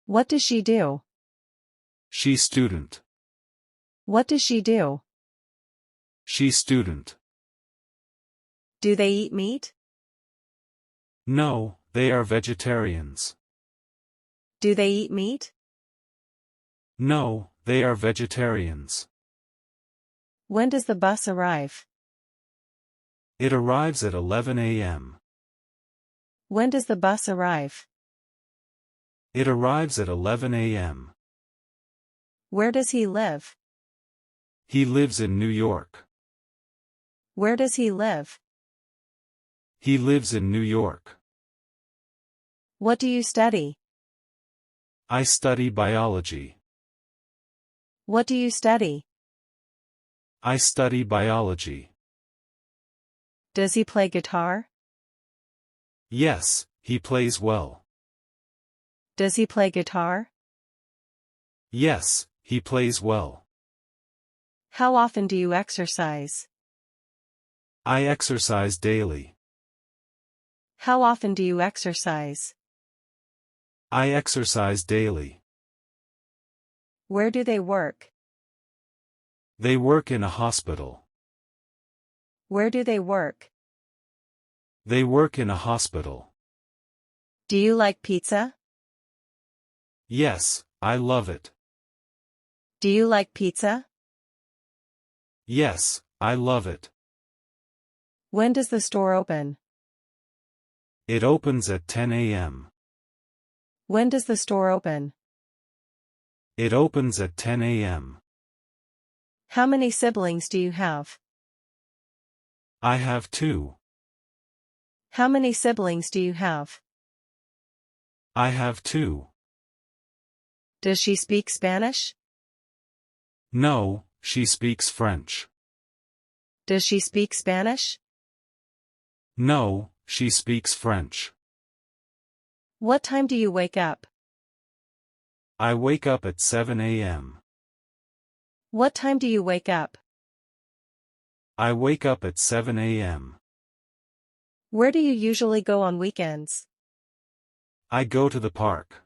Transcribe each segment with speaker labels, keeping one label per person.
Speaker 1: What does she do?
Speaker 2: She student.
Speaker 1: What does she do?
Speaker 2: She student.
Speaker 1: Do they eat meat?
Speaker 2: No, they are vegetarians.
Speaker 1: Do they eat meat?
Speaker 2: No, they are vegetarians.
Speaker 1: When does the bus arrive?
Speaker 2: It arrives at 11 a.m.
Speaker 1: When does the bus arrive?
Speaker 2: It arrives at 11 a.m.
Speaker 1: Where does he live?
Speaker 2: He lives in New York.
Speaker 1: Where does he live?
Speaker 2: He lives in New York.
Speaker 1: What do you study?
Speaker 2: I study biology.
Speaker 1: What do you study?
Speaker 2: I study biology.
Speaker 1: Does he play guitar?
Speaker 2: Yes, he plays well.
Speaker 1: Does he play guitar?
Speaker 2: Yes, he plays well.
Speaker 1: How often do you exercise?
Speaker 2: I exercise daily.
Speaker 1: How often do you exercise?
Speaker 2: I exercise daily.
Speaker 1: Where do they work?
Speaker 2: They work in a hospital.
Speaker 1: Where do they work?
Speaker 2: They work in a hospital.
Speaker 1: Do you like pizza?
Speaker 2: Yes, I love it.
Speaker 1: Do you like pizza?
Speaker 2: Yes, I love it.
Speaker 1: When does the store open?
Speaker 2: It opens at 10 a.m.
Speaker 1: When does the store open?
Speaker 2: It opens at 10 a.m.
Speaker 1: How many siblings do you have?
Speaker 2: I have 2.
Speaker 1: How many siblings do you have?
Speaker 2: I have 2.
Speaker 1: Does she speak Spanish?
Speaker 2: No, she speaks French.
Speaker 1: Does she speak Spanish?
Speaker 2: No, she speaks French.
Speaker 1: What time do you wake up?
Speaker 2: I wake up at 7 a.m.
Speaker 1: What time do you wake up?
Speaker 2: I wake up at 7 a.m.
Speaker 1: Where do you usually go on weekends?
Speaker 2: I go to the park.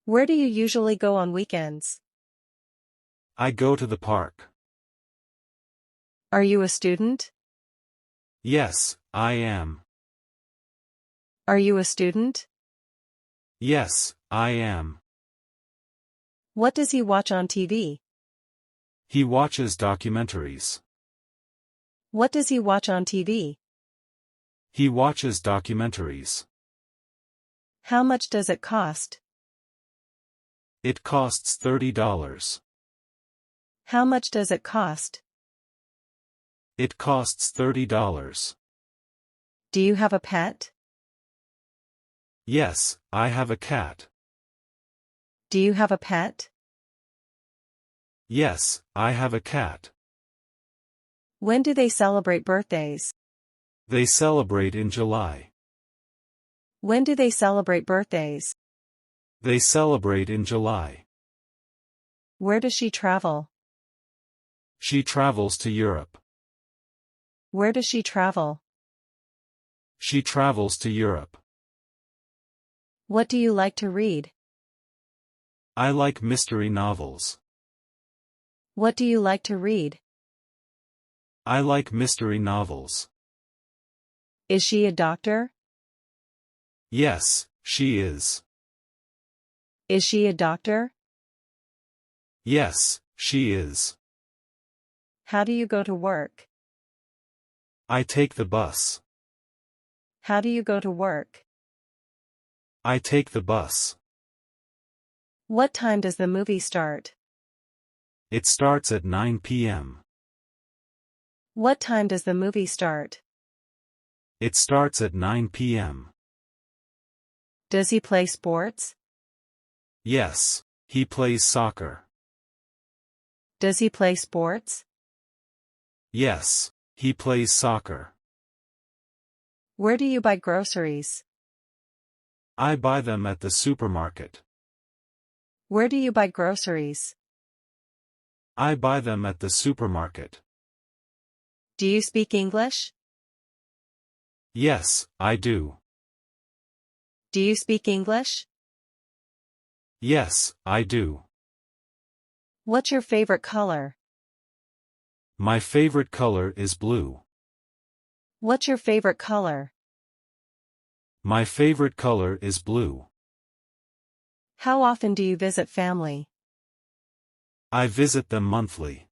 Speaker 1: Where do you usually go on weekends?
Speaker 2: I go to the park.
Speaker 1: Are you a student?
Speaker 2: Yes, I am.
Speaker 1: Are you a student?
Speaker 2: Yes, I am.
Speaker 1: What does he watch on TV?
Speaker 2: He watches documentaries.
Speaker 1: What does he watch on TV?
Speaker 2: He watches documentaries.
Speaker 1: How much does it cost?
Speaker 2: It costs $30.
Speaker 1: How much does it cost?
Speaker 2: It costs $30.
Speaker 1: Do you have a pet?
Speaker 2: Yes, I have a cat.
Speaker 1: Do you have a pet?
Speaker 2: Yes, I have a cat.
Speaker 1: When do they celebrate birthdays?
Speaker 2: They celebrate in July.
Speaker 1: When do they celebrate birthdays?
Speaker 2: They celebrate in July.
Speaker 1: Where does she travel?
Speaker 2: She travels to Europe.
Speaker 1: Where does she travel?
Speaker 2: She travels to Europe.
Speaker 1: What do you like to read?
Speaker 2: I like mystery novels.
Speaker 1: What do you like to read?
Speaker 2: I like mystery novels.
Speaker 1: Is she a doctor?
Speaker 2: Yes, she is.
Speaker 1: Is she a doctor?
Speaker 2: Yes, she is.
Speaker 1: How do you go to work?
Speaker 2: I take the bus.
Speaker 1: How do you go to work?
Speaker 2: I take the bus.
Speaker 1: What time does the movie start?
Speaker 2: It starts at 9 p.m.
Speaker 1: What time does the movie start?
Speaker 2: It starts at 9 p.m.
Speaker 1: Does he play sports?
Speaker 2: Yes, he plays soccer.
Speaker 1: Does he play sports?
Speaker 2: Yes, he plays soccer.
Speaker 1: Where do you buy groceries?
Speaker 2: I buy them at the supermarket.
Speaker 1: Where do you buy groceries?
Speaker 2: I buy them at the supermarket.
Speaker 1: Do you speak English?
Speaker 2: Yes, I do.
Speaker 1: Do you speak English?
Speaker 2: Yes, I do.
Speaker 1: What's your favorite color?
Speaker 2: My favorite color is blue.
Speaker 1: What's your favorite color?
Speaker 2: My favorite color is blue.
Speaker 1: How often do you visit family?
Speaker 2: I visit them monthly.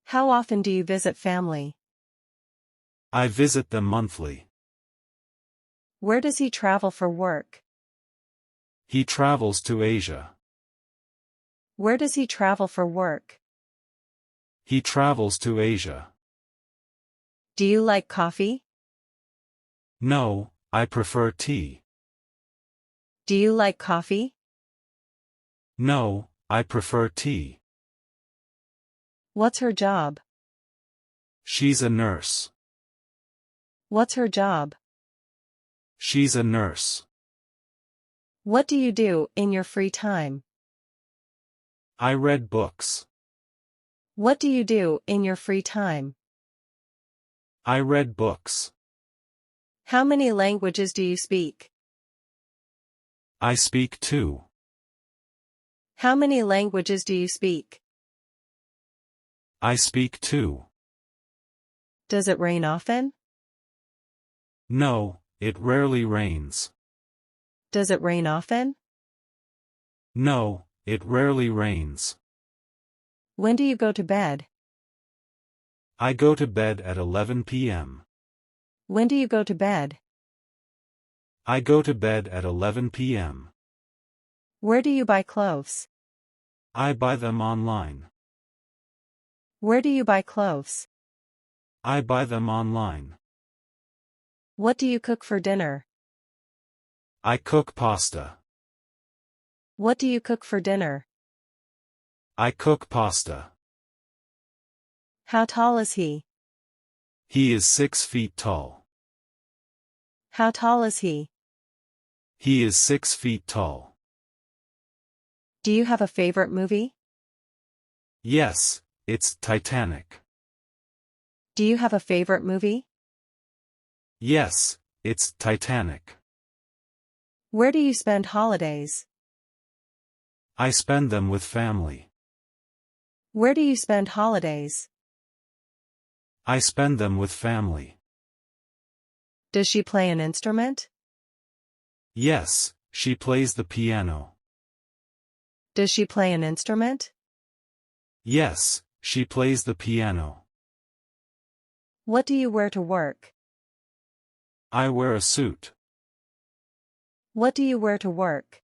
Speaker 1: How often do you visit family?
Speaker 2: I visit them monthly.
Speaker 1: Where does he travel for work?
Speaker 2: He travels to Asia.
Speaker 1: Where does he travel for work?
Speaker 2: He travels to Asia.
Speaker 1: Do you like coffee?
Speaker 2: No, I prefer tea.
Speaker 1: Do you like coffee?
Speaker 2: No, I prefer tea.
Speaker 1: What's her job?
Speaker 2: She's a nurse.
Speaker 1: What's her job?
Speaker 2: She's a nurse.
Speaker 1: What do you do in your free time?
Speaker 2: I read books.
Speaker 1: What do you do in your free time?
Speaker 2: I read books.
Speaker 1: How many languages do you speak?
Speaker 2: I speak two.
Speaker 1: How many languages do you speak?
Speaker 2: I speak two.
Speaker 1: Does it rain often?
Speaker 2: No, it rarely rains.
Speaker 1: Does it rain often?
Speaker 2: No, it rarely rains.
Speaker 1: When do you go to bed?
Speaker 2: I go to bed at 11 p.m.
Speaker 1: When do you go to bed?
Speaker 2: I go to bed at 11 p.m.
Speaker 1: Where do you buy clothes?
Speaker 2: I buy them online.
Speaker 1: Where do you buy clothes?
Speaker 2: I buy them online.
Speaker 1: What do you cook for dinner?
Speaker 2: I cook pasta.
Speaker 1: What do you cook for dinner?
Speaker 2: I cook pasta.
Speaker 1: How tall is he?
Speaker 2: He is 6 feet tall.
Speaker 1: How tall is he?
Speaker 2: He is 6 feet tall.
Speaker 1: Do you have a favorite movie?
Speaker 2: Yes, it's Titanic.
Speaker 1: Do you have a favorite movie?
Speaker 2: Yes, it's Titanic.
Speaker 1: Where do you spend holidays?
Speaker 2: I spend them with family.
Speaker 1: Where do you spend holidays?
Speaker 2: I spend them with family.
Speaker 1: Does she play an instrument?
Speaker 2: Yes, she plays the piano.
Speaker 1: Does she play an instrument?
Speaker 2: Yes, she plays the piano.
Speaker 1: What do you wear to work?
Speaker 2: I wear a suit.
Speaker 1: What do you wear to work?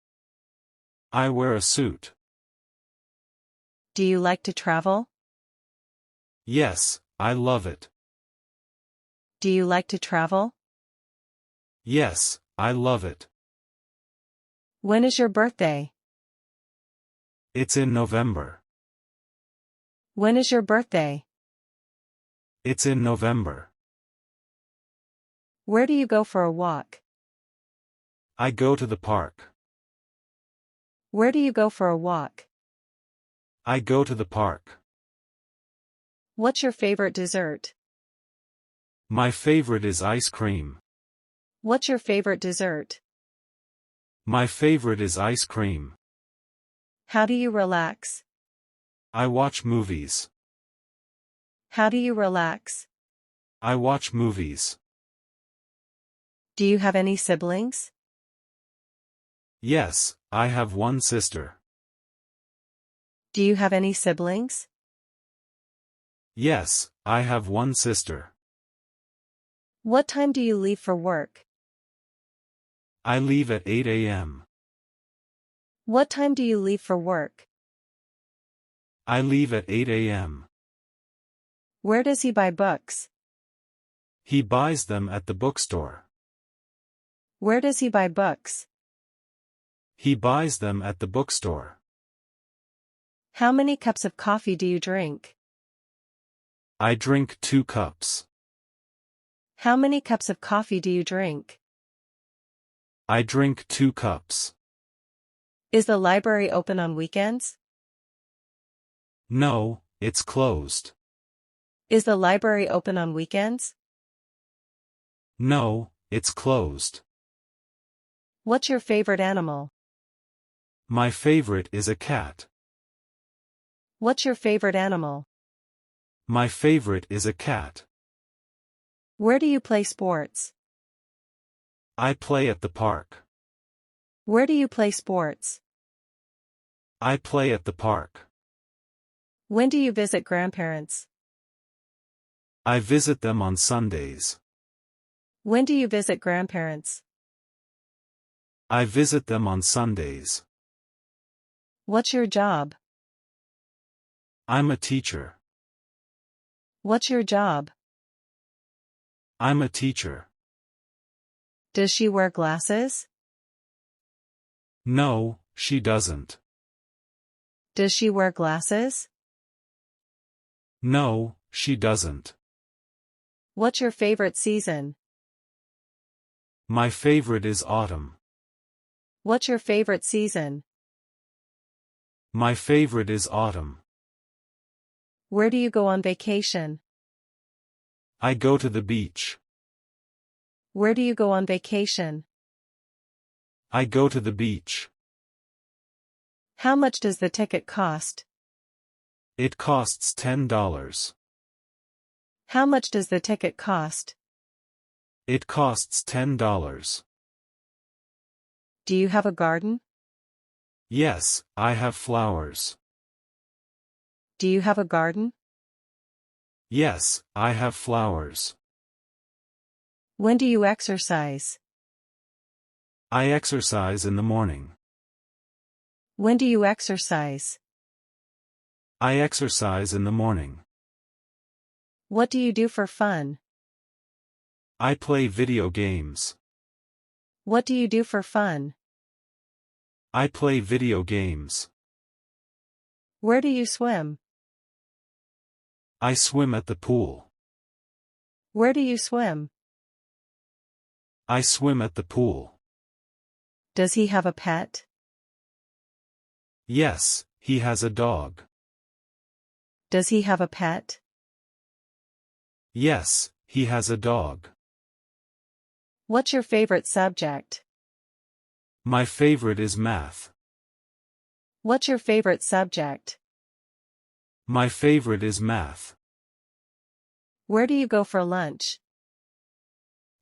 Speaker 2: I wear a suit.
Speaker 1: Do you like to travel?
Speaker 2: Yes, I love it.
Speaker 1: Do you like to travel?
Speaker 2: Yes, I love it.
Speaker 1: When is your birthday?
Speaker 2: It's in November.
Speaker 1: When is your birthday?
Speaker 2: It's in November.
Speaker 1: Where do you go for a walk?
Speaker 2: I go to the park.
Speaker 1: Where do you go for a walk?
Speaker 2: I go to the park.
Speaker 1: What's your favorite dessert?
Speaker 2: My favorite is ice cream.
Speaker 1: What's your favorite dessert?
Speaker 2: My favorite is ice cream.
Speaker 1: How do you relax?
Speaker 2: I watch movies.
Speaker 1: How do you relax?
Speaker 2: I watch movies.
Speaker 1: Do you have any siblings?
Speaker 2: Yes, I have one sister.
Speaker 1: Do you have any siblings?
Speaker 2: Yes, I have one sister.
Speaker 1: What time do you leave for work?
Speaker 2: I leave at 8 a.m.
Speaker 1: What time do you leave for work?
Speaker 2: I leave at 8 a.m.
Speaker 1: Where does he buy books?
Speaker 2: He buys them at the bookstore.
Speaker 1: Where does he buy books?
Speaker 2: He buys them at the bookstore.
Speaker 1: How many cups of coffee do you drink?
Speaker 2: I drink 2 cups.
Speaker 1: How many cups of coffee do you drink?
Speaker 2: I drink 2 cups.
Speaker 1: Is the library open on weekends?
Speaker 2: No, it's closed.
Speaker 1: Is the library open on weekends?
Speaker 2: No, it's closed.
Speaker 1: What's your favorite animal?
Speaker 2: My favorite is a cat.
Speaker 1: What's your favorite animal?
Speaker 2: My favorite is a cat.
Speaker 1: Where do you play sports?
Speaker 2: I play at the park.
Speaker 1: Where do you play sports?
Speaker 2: I play at the park.
Speaker 1: When do you visit grandparents?
Speaker 2: I visit them on Sundays.
Speaker 1: When do you visit grandparents?
Speaker 2: I visit them on Sundays.
Speaker 1: What's your job?
Speaker 2: I'm a teacher.
Speaker 1: What's your job?
Speaker 2: I'm a teacher.
Speaker 1: Does she wear glasses?
Speaker 2: No, she doesn't.
Speaker 1: Does she wear glasses?
Speaker 2: No, she doesn't.
Speaker 1: What's your favorite season?
Speaker 2: My favorite is autumn.
Speaker 1: What's your favorite season?
Speaker 2: My favorite is autumn.
Speaker 1: Where do you go on vacation?
Speaker 2: I go to the beach.
Speaker 1: Where do you go on vacation?
Speaker 2: I go to the beach.
Speaker 1: How much does the ticket cost?
Speaker 2: It costs $10.
Speaker 1: How much does the ticket cost?
Speaker 2: It costs $10.
Speaker 1: Do you have a garden?
Speaker 2: Yes, I have flowers.
Speaker 1: Do you have a garden?
Speaker 2: Yes, I have flowers.
Speaker 1: When do you exercise?
Speaker 2: I exercise in the morning.
Speaker 1: When do you exercise?
Speaker 2: I exercise in the morning.
Speaker 1: What do you do for fun?
Speaker 2: I play video games.
Speaker 1: What do you do for fun?
Speaker 2: I play video games.
Speaker 1: Where do you swim?
Speaker 2: I swim at the pool.
Speaker 1: Where do you swim?
Speaker 2: I swim at the pool.
Speaker 1: Does he have a pet?
Speaker 2: Yes, he has a dog.
Speaker 1: Does he have a pet?
Speaker 2: Yes, he has a dog.
Speaker 1: What's your favorite subject?
Speaker 2: My favorite is math.
Speaker 1: What's your favorite subject?
Speaker 2: My favorite is math.
Speaker 1: Where do you go for lunch?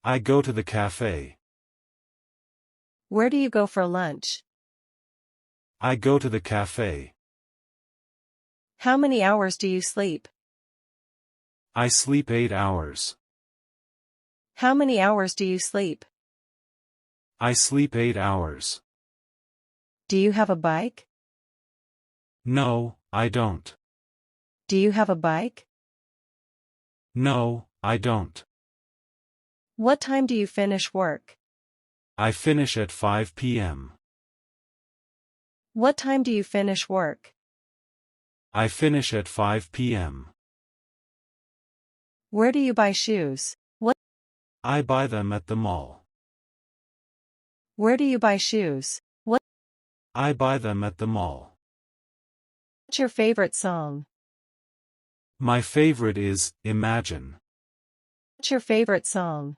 Speaker 2: I go to the cafe.
Speaker 1: Where do you go for lunch?
Speaker 2: I go to the cafe.
Speaker 1: How many hours do you sleep?
Speaker 2: I sleep 8 hours.
Speaker 1: How many hours do you sleep?
Speaker 2: I sleep 8 hours.
Speaker 1: Do you have a bike?
Speaker 2: No, I don't.
Speaker 1: Do you have a bike?
Speaker 2: No, I don't.
Speaker 1: What time do you finish work?
Speaker 2: I finish at 5 p.m.
Speaker 1: What time do you finish work?
Speaker 2: I finish at 5 p.m.
Speaker 1: Where do you buy shoes?
Speaker 2: I buy them at the mall.
Speaker 1: Where do you buy shoes?
Speaker 2: I buy them at the mall.
Speaker 1: What's your favorite song?
Speaker 2: My favorite is Imagine.
Speaker 1: What's your favorite song?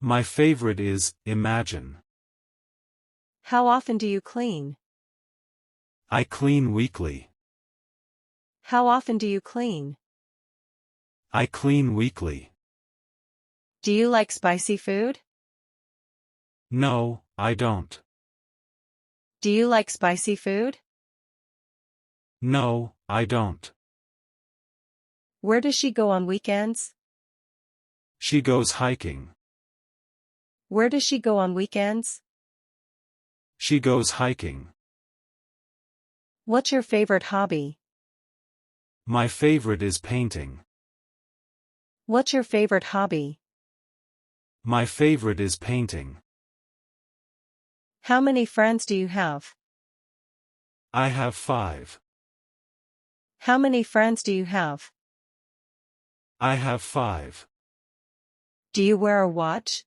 Speaker 2: My favorite is Imagine.
Speaker 1: How often do you clean?
Speaker 2: I clean weekly.
Speaker 1: How often do you clean?
Speaker 2: I clean weekly.
Speaker 1: Do you like spicy food?
Speaker 2: No, I don't.
Speaker 1: Do you like spicy food?
Speaker 2: No, I don't.
Speaker 1: Where does she go on weekends?
Speaker 2: She goes hiking.
Speaker 1: Where does she go on weekends?
Speaker 2: She goes hiking.
Speaker 1: What's your favorite hobby?
Speaker 2: My favorite is painting.
Speaker 1: What's your favorite hobby?
Speaker 2: My favorite is painting.
Speaker 1: How many friends do you have?
Speaker 2: I have 5.
Speaker 1: How many friends do you have?
Speaker 2: I have 5.
Speaker 1: Do you wear a watch?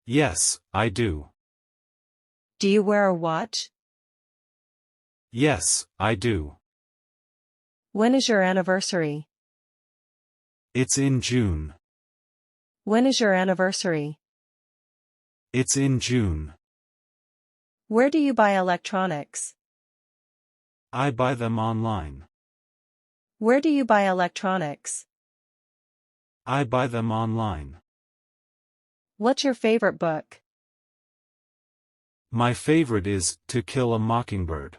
Speaker 2: Yes, I do.
Speaker 1: Do you wear a watch?
Speaker 2: Yes, I do.
Speaker 1: When is your anniversary?
Speaker 2: It's in June.
Speaker 1: When is your anniversary?
Speaker 2: It's in June.
Speaker 1: Where do you buy electronics?
Speaker 2: I buy them online.
Speaker 1: Where do you buy electronics?
Speaker 2: I buy them online.
Speaker 1: What's your favorite book?
Speaker 2: My favorite is To Kill a Mockingbird.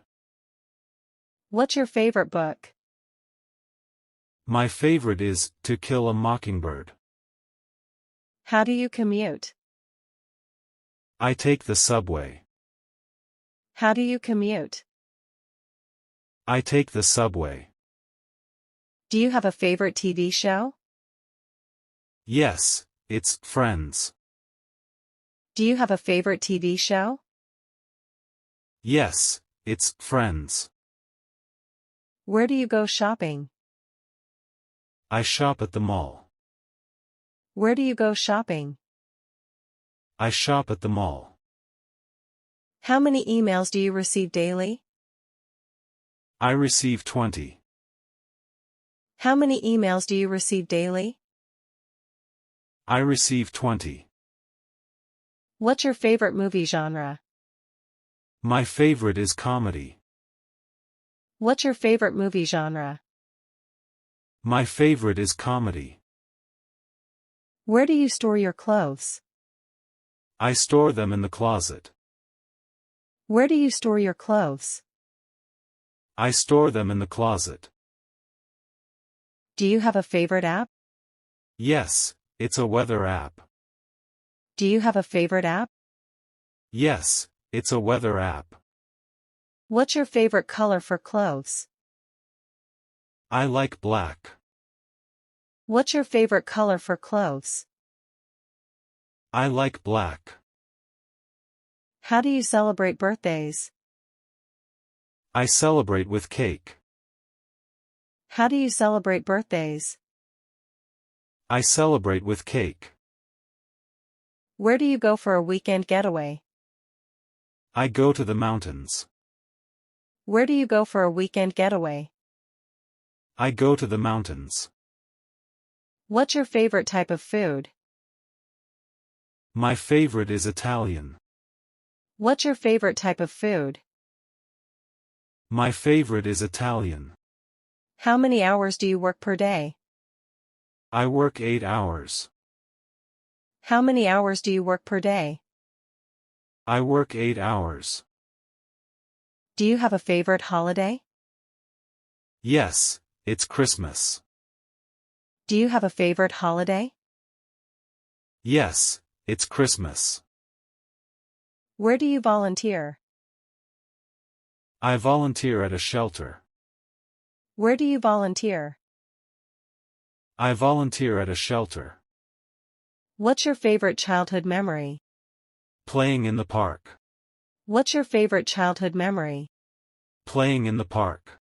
Speaker 1: What's your favorite book?
Speaker 2: My favorite is To Kill a Mockingbird.
Speaker 1: How do you commute?
Speaker 2: I take the subway.
Speaker 1: How do you commute?
Speaker 2: I take the subway.
Speaker 1: Do you have a favorite TV show?
Speaker 2: Yes, it's Friends.
Speaker 1: Do you have a favorite TV show?
Speaker 2: Yes, it's Friends.
Speaker 1: Where do you go shopping?
Speaker 2: I shop at the mall.
Speaker 1: Where do you go shopping?
Speaker 2: I shop at the mall.
Speaker 1: How many emails do you receive daily?
Speaker 2: I receive 20.
Speaker 1: How many emails do you receive daily?
Speaker 2: I receive 20.
Speaker 1: What's your favorite movie genre?
Speaker 2: My favorite is comedy.
Speaker 1: What's your favorite movie genre?
Speaker 2: My favorite is comedy.
Speaker 1: Where do you store your clothes?
Speaker 2: I store them in the closet.
Speaker 1: Where do you store your clothes?
Speaker 2: I store them in the closet.
Speaker 1: Do you have a favorite app?
Speaker 2: Yes, it's a weather app.
Speaker 1: Do you have a favorite app?
Speaker 2: Yes, it's a weather app.
Speaker 1: What's your favorite color for clothes?
Speaker 2: I like black.
Speaker 1: What's your favorite color for clothes?
Speaker 2: I like black.
Speaker 1: How do you celebrate birthdays?
Speaker 2: I celebrate with cake.
Speaker 1: How do you celebrate birthdays?
Speaker 2: I celebrate with cake.
Speaker 1: Where do you go for a weekend getaway?
Speaker 2: I go to the mountains.
Speaker 1: Where do you go for a weekend getaway?
Speaker 2: I go to the mountains.
Speaker 1: What's your favorite type of food?
Speaker 2: My favorite is Italian.
Speaker 1: What's your favorite type of food?
Speaker 2: My favorite is Italian.
Speaker 1: How many hours do you work per day?
Speaker 2: I work 8 hours.
Speaker 1: How many hours do you work per day?
Speaker 2: I work 8 hours.
Speaker 1: Do you have a favorite holiday?
Speaker 2: Yes, it's Christmas.
Speaker 1: Do you have a favorite holiday?
Speaker 2: Yes, it's Christmas.
Speaker 1: Where do you volunteer?
Speaker 2: I volunteer at a shelter.
Speaker 1: Where do you volunteer?
Speaker 2: I volunteer at a shelter.
Speaker 1: What's your favorite childhood memory?
Speaker 2: Playing in the park.
Speaker 1: What's your favorite childhood memory?
Speaker 2: Playing in the park.